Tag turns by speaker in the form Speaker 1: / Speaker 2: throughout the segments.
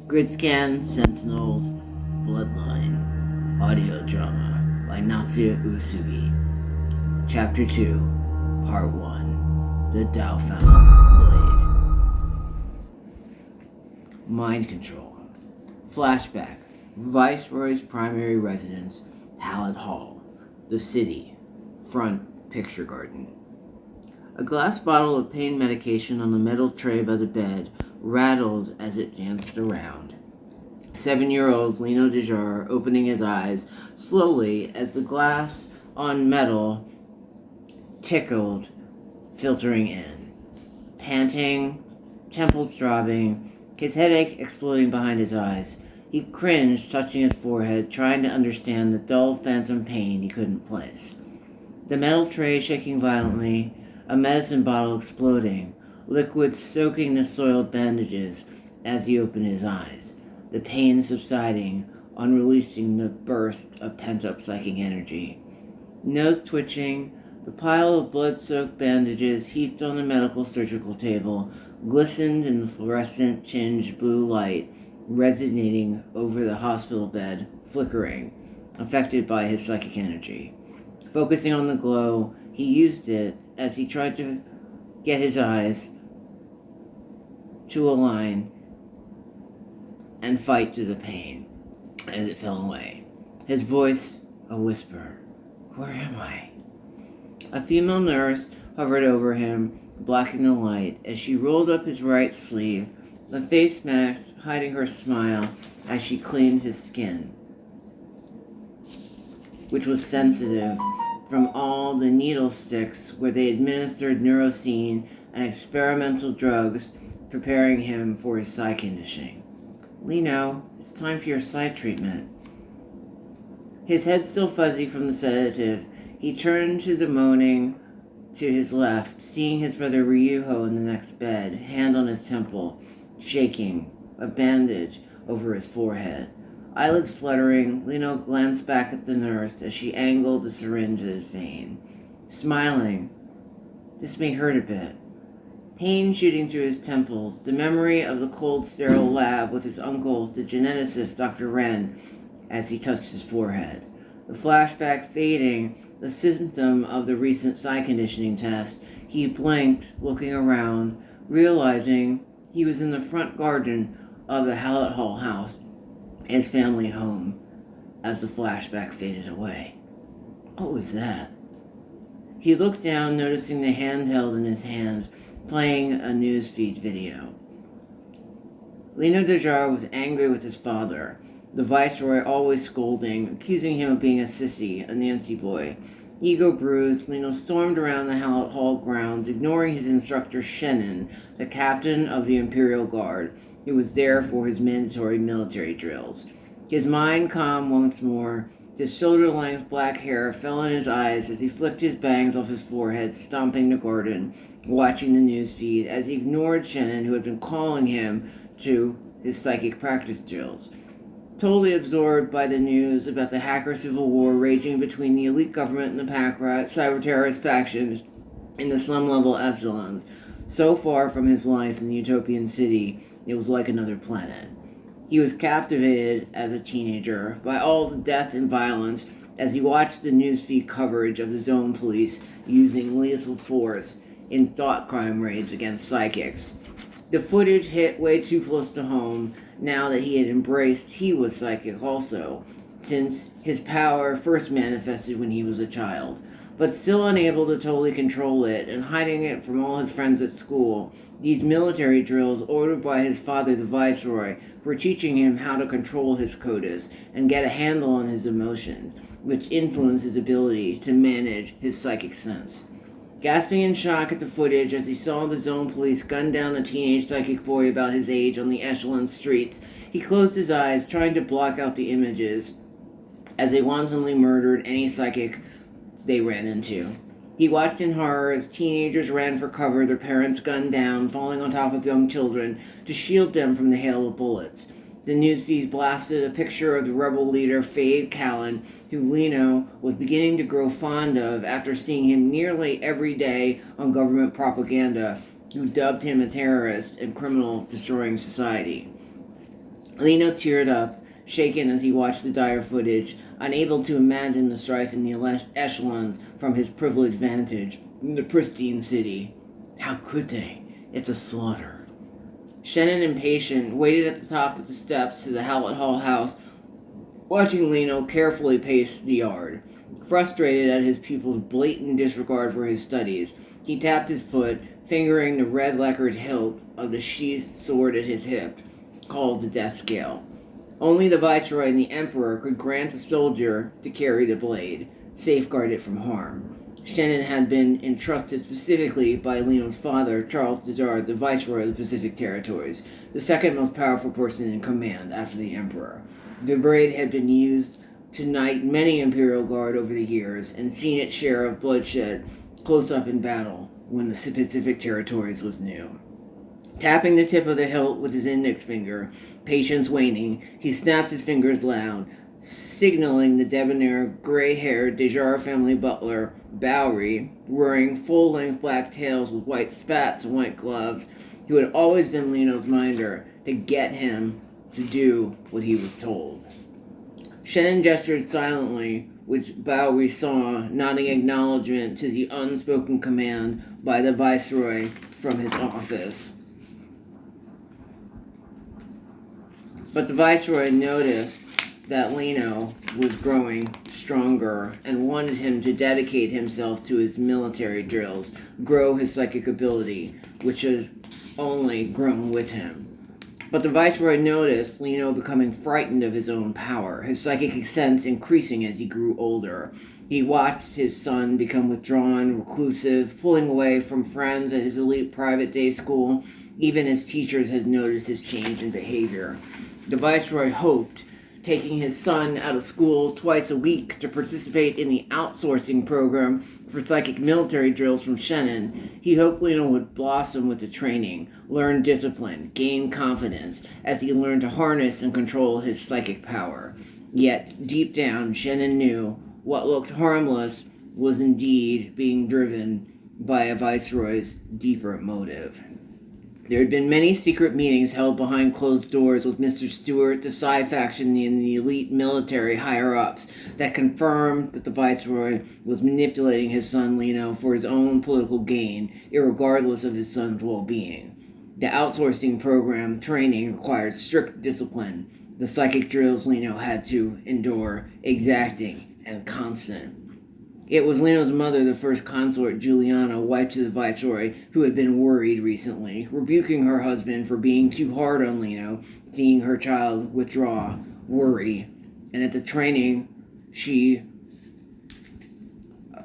Speaker 1: Grydscaen, Sentinels, Bloodline, Audio Drama by Natsuya Uesugi. Chapter 2, Part 1, The Dauphin's Blade. Mind Control. Flashback. Viceroy's primary residence, Hallett Hall. The city. Front picture garden. A glass bottle of pain medication on the metal tray by the bed rattled as it danced around. 7-year-old Lino Dejar opening his eyes slowly as the glass on metal tickled, filtering in. Panting, temples throbbing, his headache exploding behind his eyes, he cringed, touching his forehead, trying to understand the dull phantom pain he couldn't place. The metal tray shaking violently, a medicine bottle exploding, liquid soaking the soiled bandages as he opened his eyes, the pain subsiding on releasing the burst of pent-up psychic energy. Nose twitching, the pile of blood-soaked bandages heaped on the medical surgical table glistened in the fluorescent-tinged blue light resonating over the hospital bed, flickering, affected by his psychic energy. Focusing on the glow, he used it as he tried to get his eyes to align and fight through the pain as it fell away. His voice a whisper. Where am I? A female nurse hovered over him, blocking the light, as she rolled up his right sleeve, a face mask hiding her smile as she cleaned his skin, which was sensitive from all the needle sticks where they administered neurocene and experimental drugs, preparing him for his psi conditioning. Lino, it's time for your psi treatment. His head still fuzzy from the sedative, he turned to the moaning to his left, seeing his brother Ryuho in the next bed, hand on his temple, shaking, a bandage over his forehead. Eyelids fluttering, Lino glanced back at the nurse as she angled the syringe at his vein. Smiling, this may hurt a bit. Pain shooting through his temples, the memory of the cold, sterile lab with his uncle, the geneticist Dr. Ren, as he touched his forehead. The flashback fading, the symptom of the recent psi conditioning test, he blinked, looking around, realizing he was in the front garden of the Hallett Hall house, his family home, as the flashback faded away. What was that? He looked down, noticing the handheld in his hands, playing a newsfeed video. Lino Dejar was angry with his father, the viceroy always scolding, accusing him of being a sissy, a Nancy boy. Ego bruised, Lino stormed around the Hallett Hall grounds, ignoring his instructor Shannon, the captain of the Imperial Guard, who was there for his mandatory military drills. His mind calm once more, his shoulder-length black hair fell in his eyes as he flicked his bangs off his forehead, stomping the garden, watching the news feed as he ignored Shannon, who had been calling him to his psychic practice drills. Totally absorbed by the news about the hacker civil war raging between the elite government and the pack rat cyber-terrorist factions in the slum-level echelons, so far from his life in the utopian city, it was like another planet. He was captivated as a teenager by all the death and violence as he watched the newsfeed coverage of the zone police using lethal force in thought crime raids against psychics. The footage hit way too close to home now that he had embraced he was psychic also, since his power first manifested when he was a child. But still unable to totally control it and hiding it from all his friends at school, these military drills ordered by his father the viceroy were teaching him how to control his CODIS and get a handle on his emotions, which influenced his ability to manage his psychic sense. Gasping in shock at the footage as he saw the zone police gun down a teenage psychic boy about his age on the echelon streets, he closed his eyes, trying to block out the images as they wantonly murdered any psychic they ran into. He watched in horror as teenagers ran for cover, their parents gunned down, falling on top of young children to shield them from the hail of bullets. The newsfeed blasted a picture of the rebel leader Fave Callan, who Lino was beginning to grow fond of after seeing him nearly every day on government propaganda, who dubbed him a terrorist and criminal destroying society. Lino teared up, shaken as he watched the dire footage, unable to imagine the strife in the echelons from his privileged vantage in the pristine city. How could they? It's a slaughter. Shannon, impatient, waited at the top of the steps to the Hallett Hall house, watching Lino carefully pace the yard. Frustrated at his pupil's blatant disregard for his studies, he tapped his foot, fingering the red lacquered hilt of the sheathed sword at his hip, called the death scale. Only the Viceroy and the Emperor could grant a soldier to carry the blade, safeguard it from harm. Shannon had been entrusted specifically by Lino's father, Charles Dejard, the Viceroy of the Pacific Territories, the second most powerful person in command after the Emperor. The blade had been used to knight many Imperial Guard over the years and seen its share of bloodshed close up in battle when the Pacific Territories was new. Tapping the tip of the hilt with his index finger, patience waning, he snapped his fingers loud, signaling the debonair, gray-haired Dejard family butler, Bowery, wearing full-length black tails with white spats and white gloves, who had always been Lino's minder, to get him to do what he was told. Shannon gestured silently, which Bowery saw, nodding acknowledgement to the unspoken command by the Viceroy from his office. But the Viceroy noticed that Lino was growing stronger and wanted him to dedicate himself to his military drills, grow his psychic ability, which had only grown with him. But the Viceroy noticed Lino becoming frightened of his own power, his psychic sense increasing as he grew older. He watched his son become withdrawn, reclusive, pulling away from friends at his elite private day school. Even his teachers had noticed his change in behavior. The Viceroy hoped, taking his son out of school twice a week to participate in the outsourcing program for psychic military drills from Shannon, he hoped Lino would blossom with the training, learn discipline, gain confidence, as he learned to harness and control his psychic power. Yet, deep down, Shannon knew what looked harmless was indeed being driven by a Viceroy's deeper motive. There had been many secret meetings held behind closed doors with Mr. Stewart, the Psi faction, and the elite military higher-ups that confirmed that the Viceroy was manipulating his son Lino for his own political gain, irregardless of his son's well-being. The outsourcing program training required strict discipline. The psychic drills Lino had to endure, exacting and constant. It was Lino's mother, the first consort, Juliana, wife to the Viceroy, who had been worried recently, rebuking her husband for being too hard on Lino, seeing her child withdraw, worry, and at the training she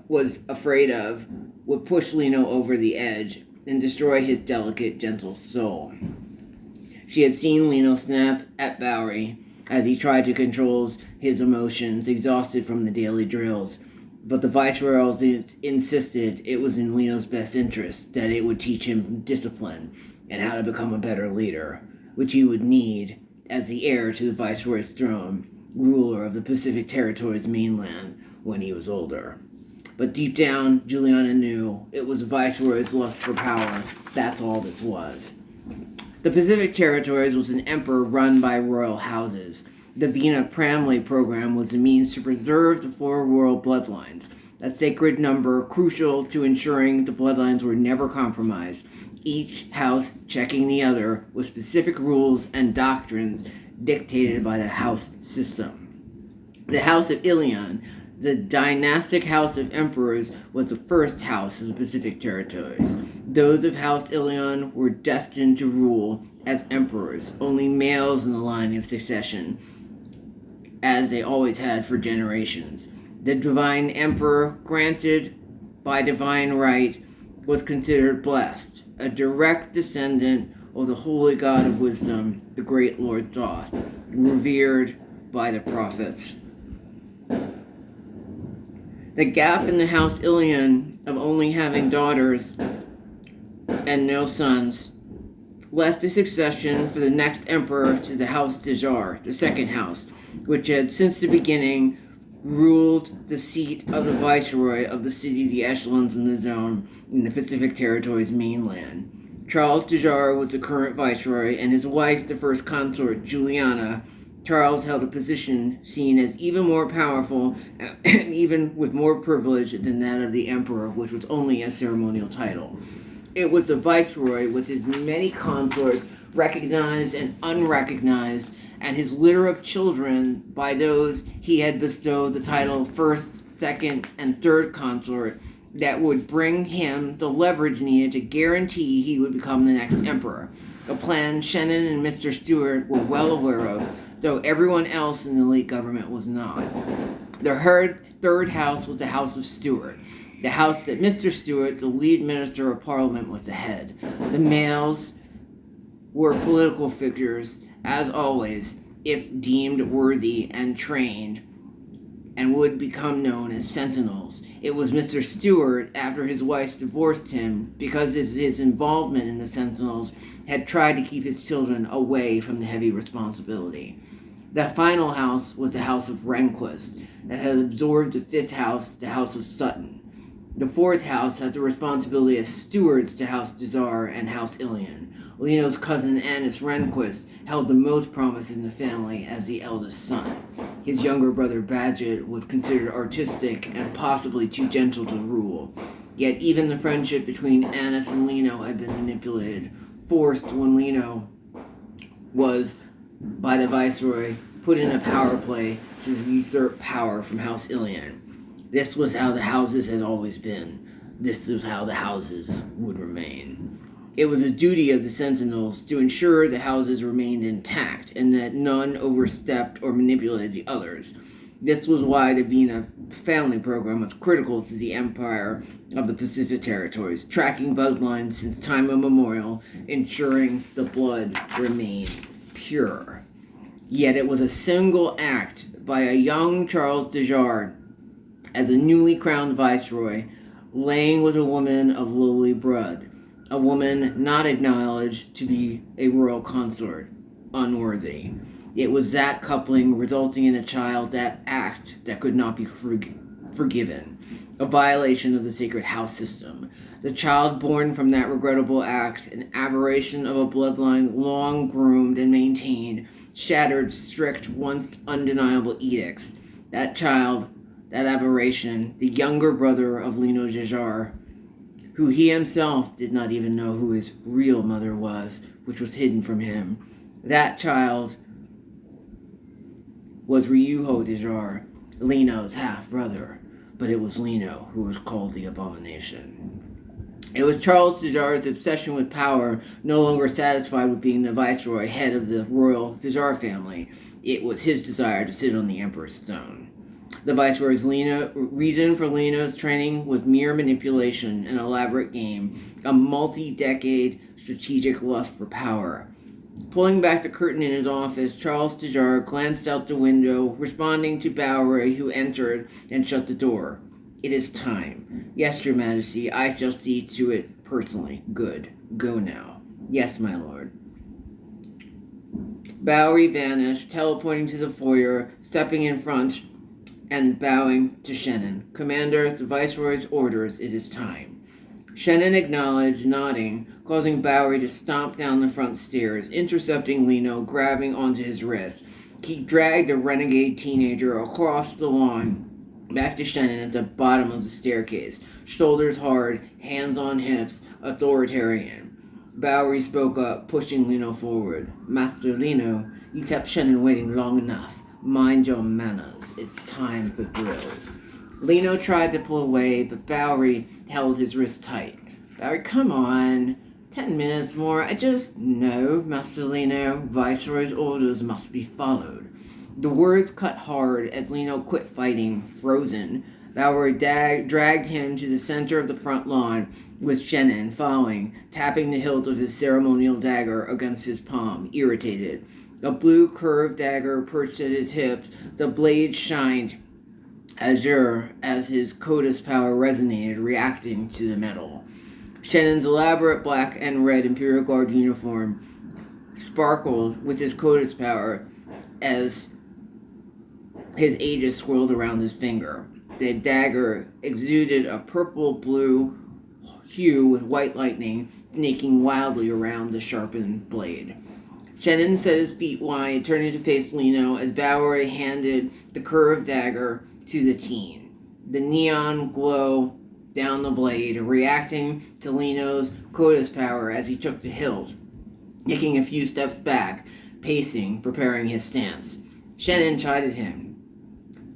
Speaker 1: was afraid of would push Lino over the edge and destroy his delicate, gentle soul. She had seen Lino snap at Bowery as he tried to control his emotions, exhausted from the daily drills. But the Viceroy insisted it was in Lino's best interest that it would teach him discipline and how to become a better leader, which he would need as the heir to the Viceroy's throne, ruler of the Pacific Territories mainland when he was older. But deep down, Juliana knew it was the Viceroy's lust for power. That's all this was. The Pacific Territories was an emperor run by royal houses. The Vina Pramley program was the means to preserve the four royal bloodlines, a sacred number crucial to ensuring the bloodlines were never compromised, each house checking the other with specific rules and doctrines dictated by the house system. The House of Ilion, the dynastic house of emperors, was the first house of the Pacific Territories. Those of House Ilion were destined to rule as emperors, only males in the line of succession, as they always had for generations. The divine emperor, granted by divine right, was considered blessed, a direct descendant of the holy god of wisdom, the great Lord Thoth, revered by the prophets. The gap in the House Ilion of only having daughters and no sons left the succession for the next emperor to the House Dejard, the second house, which had since the beginning ruled the seat of the Viceroy of the city of the Echelons in the zone in the Pacific Territories mainland. Charles Dejar was the current viceroy, and his wife, the first consort, Juliana. Charles held a position seen as even more powerful and even with more privilege than that of the emperor, which was only a ceremonial title. It was the viceroy with his many consorts, recognized and unrecognized, and his litter of children by those he had bestowed the title first, second, and third consort, that would bring him the leverage needed to guarantee he would become the next emperor. A plan Shannon and Mr. Stewart were well aware of, though everyone else in the elite government was not. The third house was the House of Stewart, the house that Mr. Stewart, the lead minister of Parliament, was the head. The males were political figures, as always, if deemed worthy and trained, and would become known as sentinels. It was Mr. Stewart, after his wife divorced him because of his involvement in the sentinels, had tried to keep his children away from the heavy responsibility. The final house was the House of Rehnquist, that had absorbed the fifth house, the House of Sutton. The fourth house had the responsibility as stewards to House Desar and House Ilion. Leno's cousin Annis Rehnquist held the most promise in the family as the eldest son. His younger brother Badget was considered artistic and possibly too gentle to rule. Yet even the friendship between Annis and Leno had been manipulated, forced when Leno was, by the viceroy, put in a power play to usurp power from House Ilion. This was how the houses had always been. This was how the houses would remain. It was the duty of the sentinels to ensure the houses remained intact and that none overstepped or manipulated the others. This was why the Vina family program was critical to the empire of the Pacific territories, tracking bloodlines since time immemorial, ensuring the blood remained pure. Yet it was a single act by a young Charles Dejar, as a newly crowned viceroy, laying with a woman of lowly blood, a woman not acknowledged to be a royal consort, unworthy. It was that coupling resulting in a child, that act that could not be forgiven, a violation of the sacred house system. The child born from that regrettable act, an aberration of a bloodline long groomed and maintained, shattered strict, once undeniable edicts. That child, that aberration, the younger brother of Leno Dejar, who he himself did not even know who his real mother was, which was hidden from him. That child was Ryuho Dejar, Leno's half-brother, but it was Leno who was called the Abomination. It was Charles Dejar's obsession with power, no longer satisfied with being the viceroy, head of the royal Dejar family. It was his desire to sit on the emperor's throne. The viceroy's reason for Leno's training was mere manipulation, an elaborate game, a multi-decade strategic lust for power. Pulling back the curtain in his office, Charles Dejar glanced out the window, responding to Bowery, who entered and shut the door. "It is time. Yes, your majesty, I shall see to it personally. Good. Go now." "Yes, my lord." Bowery vanished, teleporting to the foyer, stepping in front and bowing to Shannon. "Commander, the viceroy's orders, it is time." Shannon acknowledged, nodding, causing Bowery to stomp down the front stairs, intercepting Leno, grabbing onto his wrist. He dragged the renegade teenager across the lawn, back to Shannon at the bottom of the staircase, shoulders hard, hands on hips, authoritarian. Bowery spoke up, pushing Leno forward. "Master Leno, you kept Shannon waiting long enough. Mind your manners. It's time for drills." Leno tried to pull away, but Bowery held his wrist tight. "Bowery, come on. 10 minutes more. No, Master Leno. Viceroy's orders must be followed." The words cut hard as Leno quit fighting, frozen. Bowery dragged him to the center of the front lawn, with Shannon following, tapping the hilt of his ceremonial dagger against his palm, irritated. A blue curved dagger perched at his hips, the blade shined azure as his Codex power resonated, reacting to the metal. Shannon's elaborate black and red Imperial Guard uniform sparkled with his Codex power as his aegis swirled around his finger. The dagger exuded a purple-blue hue with white lightning, snaking wildly around the sharpened blade. Shannon set his feet wide, turning to face Lino as Bowery handed the curved dagger to the teen. The neon glow down the blade, reacting to Lino's Koda's power as he took the hilt, taking a few steps back, pacing, preparing his stance. Shannon chided him.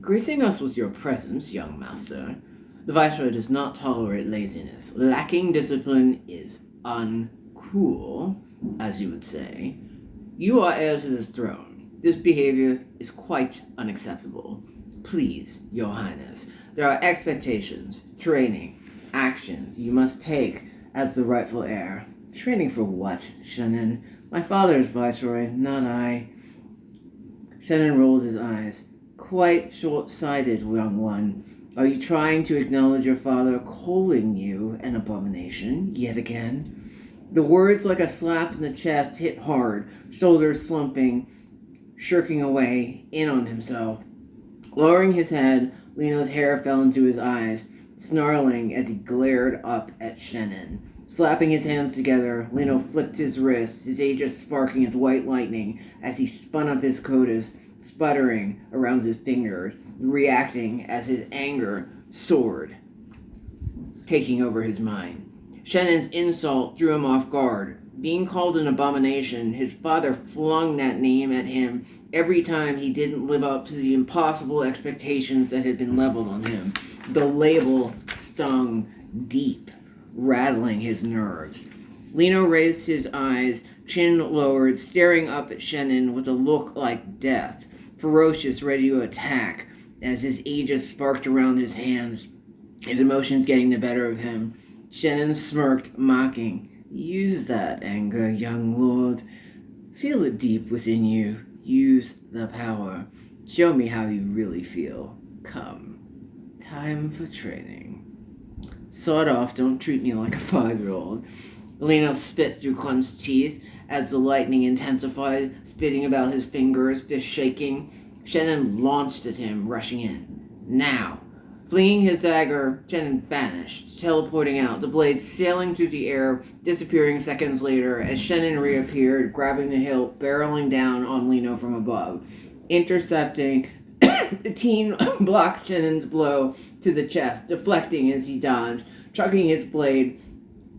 Speaker 1: "Gracing us with your presence, young master. The Viceroy does not tolerate laziness. Lacking discipline is uncool, as you would say. You are heir to this throne. This behavior is quite unacceptable. Please, your highness, there are expectations, training, actions you must take as the rightful heir." "Training for what, Shannon? My father is Viceroy, not I." Shannon rolled his eyes. "Quite short-sighted, young one. Are you trying to acknowledge your father calling you an abomination yet again?" The words, like a slap in the chest, hit hard, shoulders slumping, shirking away in on himself. Lowering his head, Lino's hair fell into his eyes, snarling as he glared up at Shannon. Slapping his hands together, Lino flicked his wrist, his aegis sparking as white lightning as he spun up his Kodas, sputtering around his fingers, reacting as his anger soared, taking over his mind. Shannon's insult threw him off guard. Being called an abomination, his father flung that name at him every time he didn't live up to the impossible expectations that had been leveled on him. The label stung deep, rattling his nerves. Lino raised his eyes, chin lowered, staring up at Shannon with a look like death, ferocious, ready to attack, as his aegis sparked around his hands, his emotions getting the better of him. Shannon smirked, mocking. "Use that anger, young lord. Feel it deep within you. Use the power. Show me how you really feel. Come. Time for training." "Sawed off, don't treat me like a 5-year-old. Lino spit through clenched teeth as the lightning intensified, spitting about his fingers, fist shaking. Shannon launched at him, rushing in. "Now!" Flinging his dagger, Shannon vanished, teleporting out, the blade sailing through the air, disappearing seconds later as Shannon reappeared, grabbing the hilt, barreling down on Lino from above. Intercepting, the teen blocked Shannon's blow to the chest, deflecting as he dodged, chucking his blade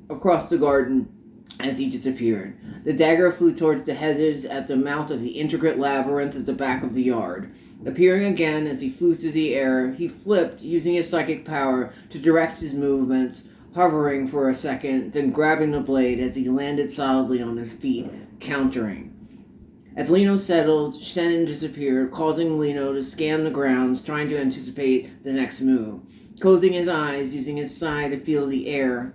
Speaker 1: across the garden as he disappeared. The dagger flew towards the hedges at the mouth of the intricate labyrinth at the back of the yard. Appearing again as he flew through the air, he flipped, using his psychic power to direct his movements, hovering for a second, then grabbing the blade as he landed solidly on his feet, countering. As Lino settled, Shannon disappeared, causing Lino to scan the grounds, trying to anticipate the next move. Closing his eyes, using his sai to feel the air,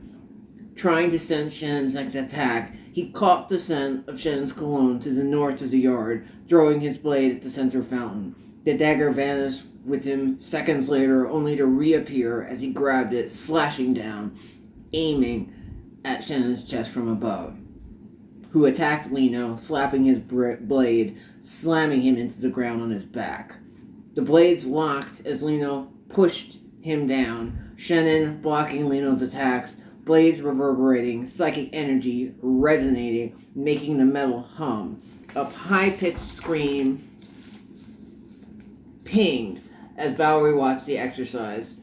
Speaker 1: trying to sense Shannon's next attack, he caught the scent of Shannon's cologne to the north of the yard, throwing his blade at the center fountain. The dagger vanished with him seconds later, only to reappear as he grabbed it, slashing down, aiming at Shannon's chest from above, who attacked Lino, slapping his blade, slamming him into the ground on his back. The blades locked as Lino pushed him down, Shannon blocking Lino's attacks, blades reverberating, psychic energy resonating, making the metal hum. A high-pitched scream pinged as Bowery watched the exercise.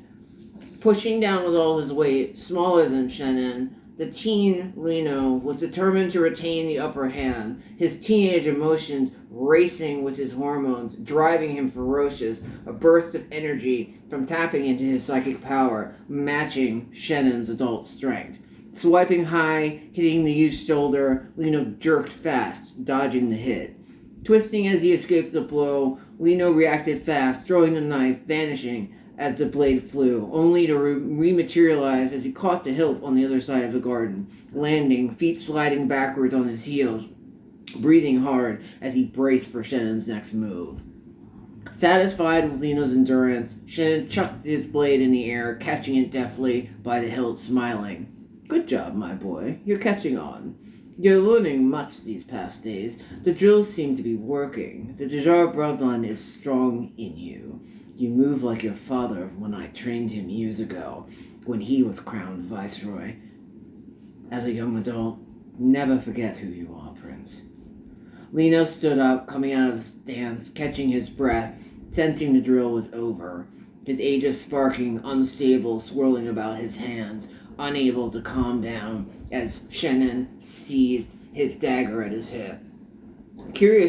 Speaker 1: Pushing down with all his weight, smaller than Shannon, the teen Lino was determined to retain the upper hand, his teenage emotions racing with his hormones, driving him ferocious, a burst of energy from tapping into his psychic power, matching Shannon's adult strength. Swiping high, hitting the youth's shoulder, Lino jerked fast, dodging the hit. Twisting as he escaped the blow, Lino reacted fast, throwing the knife, vanishing as the blade flew, only to rematerialize as he caught the hilt on the other side of the garden, landing, feet sliding backwards on his heels, breathing hard as he braced for Shannon's next move. Satisfied with Lino's endurance, Shannon chucked his blade in the air, catching it deftly by the hilt, smiling. "Good job, my boy. You're catching on. You're learning much these past days. The drills seem to be working. The Dejar bloodline is strong in you. You move like your father when I trained him years ago, when he was crowned viceroy." As a young adult, never forget who you are, Prince. Lino stood up, coming out of his stance, catching his breath, sensing the drill was over. His aegis sparking, unstable, swirling about his hands, unable to calm down as Shannon seized his dagger at his hip. Curious